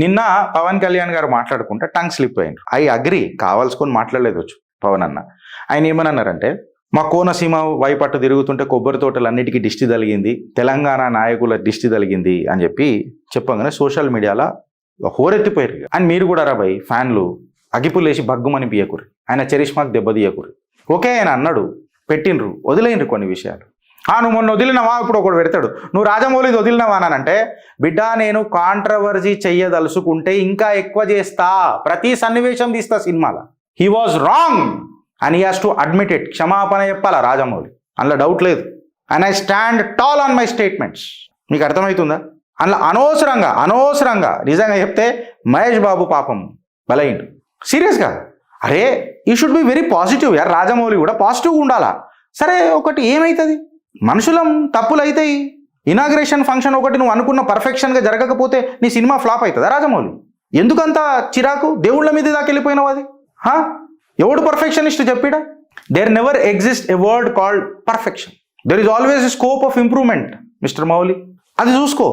నిన్న పవన్ కళ్యాణ్ గారు మాట్లాడుకుంటే టంగ్ స్లిప్ అయ్యారు. ఐ అగ్రి, కావాల్సుకొని మాట్లాడలేదు వచ్చు పవన్ అన్న. ఆయన ఏమన్నారంటే, మా కోనసీమ వైపట్టు తిరుగుతుంటే కొబ్బరి తోటలన్నిటికీ దిష్టి తగిలింది, తెలంగాణ నాయకుల దిష్టి తగిలింది అని చెప్పగానే సోషల్ మీడియాలో హోరెత్తిపోయారు. అని మీరు కూడా రాబాయి ఫ్యాన్లు అగిపులేసి బగ్గుమని పియకురు, ఆయన చరిష్మాకు దెబ్బతీయకురు. ఓకే ఆయన అన్నాడు, పెట్టినరు, వదిలేయండి కొన్ని విషయాలు. నువ్వు మొన్న వదిలినవా, ఇప్పుడు ఒకడు పెడతాడు నువ్వు రాజమౌళిది వదిలినవా అని. బిడ్డ నేను కాంట్రవర్సీ చెయ్యదలుచుకుంటే ఇంకా ఎక్కువ చేస్తా, ప్రతి సన్నివేశం తీస్తా సినిమాలో. He was wrong and he has to admit it. క్షమాపణ చెప్పాలా రాజమౌళి, అందులో డౌట్ లేదు. And I stand tall on my statements. మీకు అర్థమవుతుందా? అందులో అనవసరంగా నిజంగా చెప్తే మహేష్ బాబు పాపం బలైండు. సీరియస్గా అరే you should be very positive యార్. రాజమౌళి కూడా పాజిటివ్గా ఉండాలా. సరే ఒకటి ఏమవుతుంది, మనుషులం తప్పులు అవుతాయి. ఇనాగ్రేషన్ ఫంక్షన్ ఒకటి నువ్వు అనుకున్న పర్ఫెక్షన్గా జరగకపోతే నీ సినిమా ఫ్లాప్ అవుతుందా రాజమౌళి? ఎందుకంత చిరాకు? దేవుళ్ళ మీద దాకా వెళ్ళిపోయినావు. అది ఎవడు పర్ఫెక్షనిస్ట్ చెప్పిడా? There never exist a word called perfection. There is always scope of improvement mister Mouli. అది చూసుకో.